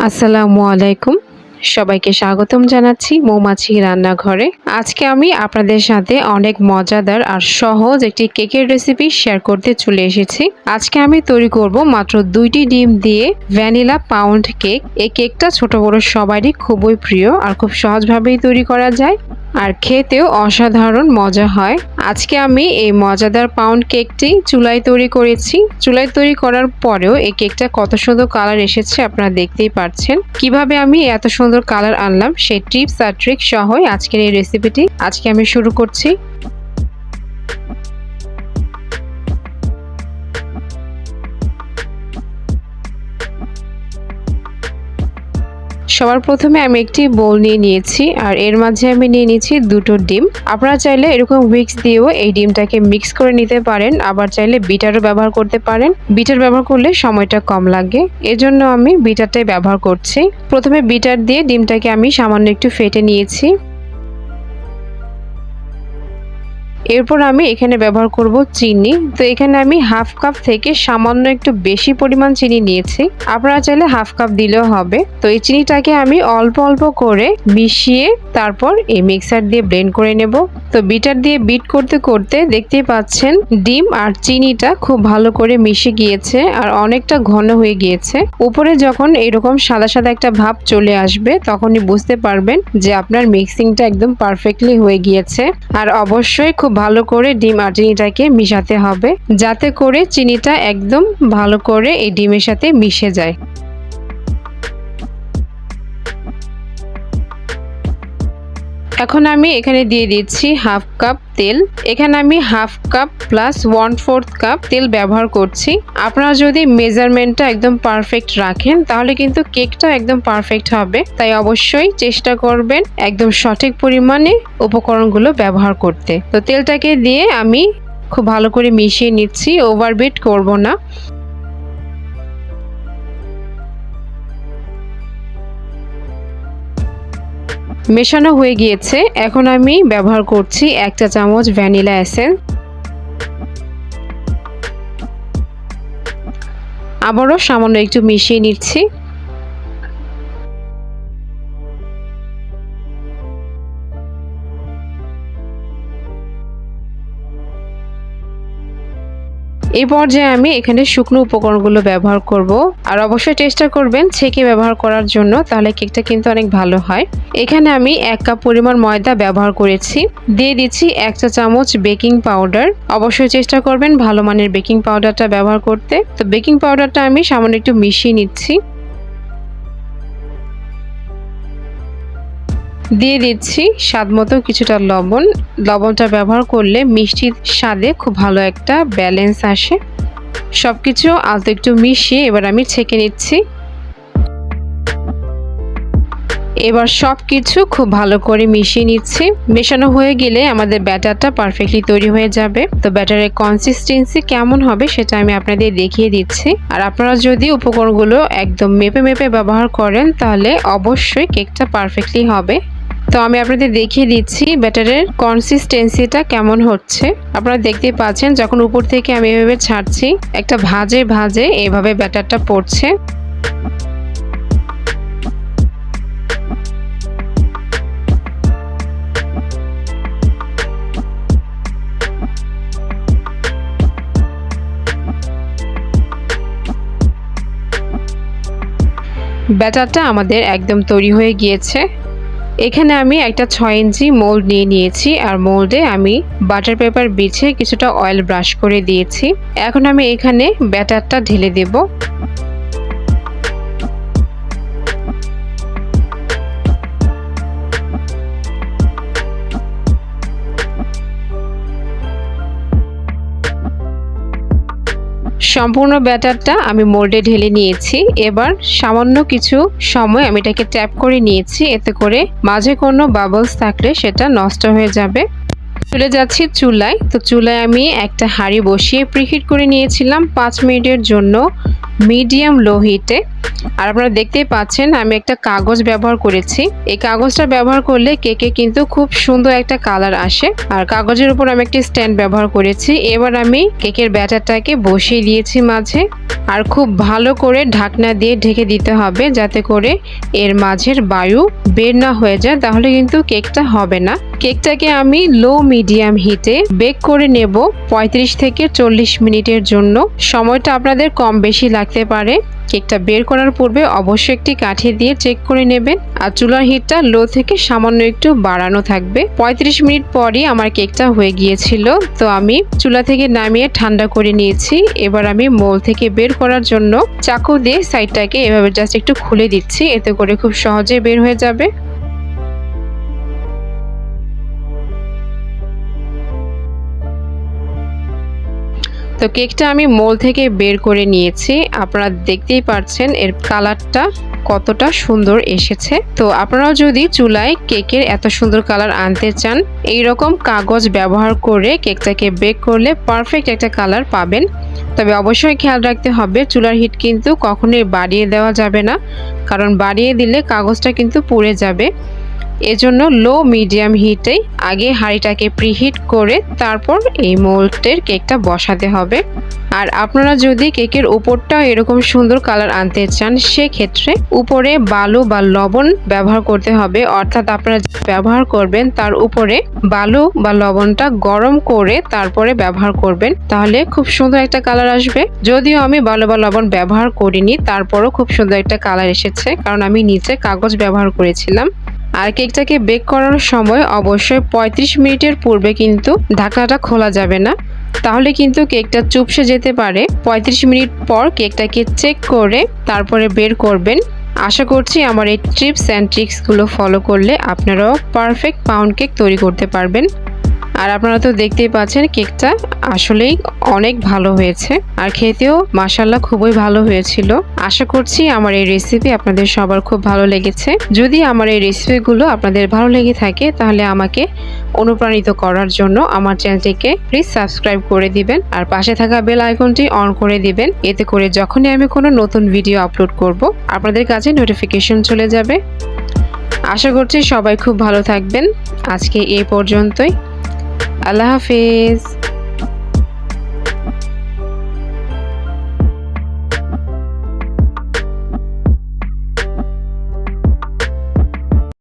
আসসালামু আলাইকুম। সবাইকে স্বাগতম জানাচ্ছি মৌমাছি রান্নাঘরে। আজকে আমি আপনাদের সাথে অনেক মজাদার আর সহজ একটি কেকের রেসিপি শেয়ার করতে চলে এসেছি। আজকে আমি তৈরি করব মাত্র 2টি ডিম দিয়ে ভ্যানিলা পাউন্ড কেক। এই কেকটা ছোট বড় সবারই খুবই প্রিয় আর খুব সহজভাবেই তৈরি করা যায় আর খেতেও অসাধারণ মজা হয়। আজকে আমি এই মজাদার পাউন্ড কেকটি চুলায় তৈরি করেছি। চুলায় তৈরি করার পরেও এই কেকটা কত সুন্দর কালার এসেছে আপনারা দেখতেই পাচ্ছেন। কিভাবে আমি এত সুন্দর কালার আনলাম সেই টিপস আর ট্রিক সহই আজকের এই রেসিপিটি আজকে আমি শুরু করছি। সবার প্রথমে আমি একটি বোল নিয়ে নিয়েছি আর এর মাঝে আমি নিয়ে নিয়েছি 2টো ডিম। আপনারা চাইলে এরকম হুইস্ক দিয়েও এই ডিমটাকে মিক্স করে নিতে পারেন, আবার চাইলে বিটারও ব্যবহার করতে পারেন। বিটার ব্যবহার করলে সময়টা কম লাগে, এজন্য আমি বিটারটাই ব্যবহার করছি। প্রথমে বিটার দিয়ে ডিমটাকে আমি সামান্য একটু ফেটে নিয়েছি। এরপর আমি এখানে ব্যবহার করব চিনি। তো এখানে আমি হাফ কাপ থেকে সামান্য একটু বেশি পরিমাণ চিনি নিয়েছি, আপনারা চাইলে হাফ কাপ দিলেও হবে। তো এই চিনিটাকে আমি অল্প অল্প করে মিশিয়ে তারপর এই মিক্সার দিয়ে ব্লেন্ড করে নেব। তো বিটার দিয়ে বিট করতে করতে দেখতেই পাচ্ছেন ডিম আর চিনিটা খুব ভালো করে মিশে গিয়েছে আর অনেকটা ঘন হয়ে গিয়েছে। উপরে যখন এরকম সাদা সাদা একটা ভাব চলে আসবে তখনই বুঝতে পারবেন যে আপনার মিক্সিংটা একদম পারফেক্টলি হয়ে গিয়েছে। আর অবশ্যই খুব ভালো করে ডিম আর চিনিটাকে মিশাতে হবে যাতে করে চিনিটা একদম ভালো করে এই ডিমের সাথে মিশে যায়। এখন আমি এখানে দিয়ে দিচ্ছি হাফ কাপ তেল। এখানে আমি হাফ কাপ প্লাস 1/4 কাপ তেল ব্যবহার করছি। আপনারা যদি মেজারমেন্টটা একদম পারফেক্ট রাখেন তাহলে কিন্তু কেকটা একদম পারফেক্ট হবে, তাই অবশ্যই চেষ্টা করবেন একদম সঠিক পরিমাণে উপকরণগুলো ব্যবহার করতে। তো তেলটাকে দিয়ে আমি খুব ভালো করে মিশিয়ে নিচ্ছি, ওভারবিট করব না। মেশানো হয়ে গিয়েছে। এখন আমি ব্যবহার করছি 1 চা চামচ ভ্যানিলা এসেন্স। আবারও সামান্য একটু মিশিয়ে নিচ্ছি। এই পর্যায়ে আমি এখানে শুকনো উপকরণগুলো ব্যবহার করব আর অবশ্যই চেষ্টা করবেন ছেঁকে ব্যবহার করার জন্য, তাহলে কেকটা কিন্তু অনেক ভালো হয়। এখানে আমি 1 কাপ পরিমাণ ময়দা ব্যবহার করেছি। দিয়ে দিচ্ছি 1 চা চামচ বেকিং পাউডার। অবশ্যই চেষ্টা করবেন ভালো মানের বেকিং পাউডারটা ব্যবহার করতে। তো বেকিং পাউডারটা আমি সামান্য একটু মিশিয়ে নিচ্ছি। দিয়ে দিচ্ছি স্বাদ মতো কিছুটা লবণ। লবণটা ব্যবহার করলে মিষ্টির স্বাদে খুব ভালো একটা ব্যালেন্স আসে। সবকিছু আলতো একটু মিশিয়ে এবার আমি ছেঁকে নিচ্ছি। এবার সবকিছু খুব ভালো করে মিশিয়ে নিচ্ছি। মেশানো হয়ে গেলে আমাদের ব্যাটারটা পারফেক্টলি তৈরি হয়ে যাবে। তো ব্যাটারের কনসিস্টেন্সি কেমন হবে সেটা আমি আপনাদের দেখিয়ে দিচ্ছি। আর আপনারা যদি উপকরণগুলো একদম মেপে মেপে ব্যবহার করেন তাহলে অবশ্যই কেকটা পারফেক্টলি হবে। তো আমি আপনাদের দেখিয়ে দিচ্ছি ব্যাটারের কনসিস্টেন্সিটা কেমন হচ্ছে। আপনারা দেখতেই পাচ্ছেন যখন উপর থেকে আমি এভাবে ছাড়ছি একটা ভাজে ভাজে এভাবে ব্যাটারটা পড়ছে। ব্যাটারটা আমাদের একদম তৈরি হয়ে গিয়েছে। এখানে আমি একটা 6 ইঞ্চি মোল্ড নিয়ে নিয়েছি আর মোল্ডে আমি বাটার পেপার বিছিয়ে কিছুটা অয়েল ব্রাশ করে দিয়েছি। এখন আমি এখানে ব্যাটারটা ঢেলে দেব। সম্পূর্ণ ব্যাটারটা আমি মোল্ডে ঢেলে নিয়েছি। এবার সামান্য কিছু সময় আমি এটাকে ট্যাপ করে নিয়েছি, এতে করে মাঝে কোনো বাবলস থাকলে সেটা নষ্ট হয়ে যাবে। চলে যাচ্ছি চুলায়। তো চুলায় আমি একটা হাঁড়ি বসিয়ে প্রিহিট করে নিয়েছিলাম 5 মিনিটের জন্য মিডিয়াম লো হিটে। আর আপনারা দেখতেই পাচ্ছেন আমি একটা কাগজ ব্যবহার করেছি। এই কাগজটা ব্যবহার করলে কেকে কিন্তু খুব সুন্দর একটা কালার আসে। আর কাগজের উপর আমি একটা স্ট্যান্ড ব্যবহার করেছি। এবার আমি কেকের ব্যাটারটাকে বসিয়ে দিয়েছি মাঝে, আর খুব ভালো করে ঢাকনা দিয়ে ঢেকে দিতে হবে যাতে করে এর মাঝের বায়ু বের না হয়ে যায়, তাহলে কিন্তু কেকটা হবে না। কেকটাকে আমি লো মিডিয়াম হিটে বেক করে নেব 35 থেকে 40 মিনিটের জন্য। সময়টা আপনাদের কম বেশি লাগতে পারে। কেকটা বের করার পূর্বে অবশ্যই একটি কাঠি দিয়ে চেক করে নেবেন, আর চুলার হিটটা লো থেকে সামান্য একটু বাড়ানো থাকবে। 35 মিনিট পরই আমার কেকটা হয়ে গিয়েছিল, তো আমি চুলা থেকে নামিয়ে ঠান্ডা করে নিয়েছি। এবার আমি মোল থেকে বের করার জন্য চাকু দিয়ে সাইডটাকে এভাবে জাস্ট একটু খুলে দিচ্ছি, এতে করে খুব সহজে বের হয়ে যাবে। তো কেকটা আমি মোল থেকে বের করে নিয়েছি। আপনারা দেখতেই পাচ্ছেন এর কালারটা কতটা সুন্দর এসেছে। তো আপনারাও যদি চুলায় কেকের এত সুন্দর কালার আনতে চান, এই রকম কাগজ ব্যবহার করে কেকটাকে বেক করলে পারফেক্ট একটা কালার পাবেন। তবে অবশ্যই খেয়াল রাখতে হবে চুলার হিট কিন্তু কখনোই বাড়িয়ে দেওয়া যাবে না, কারণ বাড়িয়ে দিলে কাগজটা কিন্তু পুড়ে যাবে। এজন্য লো মিডিয়াম হিটেই আগে হাঁড়িটাকে প্রিহিট করে তারপর এই মোল্ডের কেকটা বসাতে হবে। আর আপনারা যদি কেকের উপরটা এরকম সুন্দর কালার আনতে চান, সেক্ষেত্রে উপরে বালু বা লবণ ব্যবহার করতে হবে। অর্থাৎ আপনারা ব্যবহার করবেন তার উপরে বালু বা লবণটা গরম করে তারপরে ব্যবহার করবেন, তাহলে খুব সুন্দর একটা কালার আসবে। যদিও আমি বালু বা লবণ ব্যবহার করিনি, তারপরও খুব সুন্দর একটা কালার এসেছে, কারণ আমি নিচে কাগজ ব্যবহার করেছিলাম। আর কেকটাকে বেক করার সময় অবশ্যই 35 মিনিটের পূর্বে কিন্তু ঢাকনাটা খোলা যাবে না, তাহলে কিন্তু কেকটা চুপসে যেতে পারে। 35 মিনিট পর কেকটাকে চেক করে তারপরে বের করবেন। আশা করছি আমার এই টিপস অ্যান্ড ট্রিক্সগুলো ফলো করলে আপনারাও পারফেক্ট পাউন্ড কেক তৈরি করতে পারবেন। আর আপনারা তো দেখতেই পাচ্ছেন কেকটা আসলেই অনেক ভালো হয়েছে, আর খেতেও মাশাআল্লাহ খুবই ভালো হয়েছিল। আশা করছি আমার এই রেসিপি আপনাদের সবার খুব ভালো লেগেছে। যদি আমার এই রেসিপিগুলো আপনাদের ভালো লেগে থাকে, তাহলে আমাকে অনুপ্রাণিত করার জন্য আমার চ্যানেলটিকে প্লিজ সাবস্ক্রাইব করে দিবেন, আর পাশে থাকা বেল আইকনটি অন করে দিবেন। এতে করে যখনই আমি কোনো নতুন ভিডিও আপলোড করব, আপনাদের কাছে নোটিফিকেশন চলে যাবে। আশা করছি সবাই খুব ভালো থাকবেন। আজকে এই পর্যন্তই। আল্লাহ হাফেজ।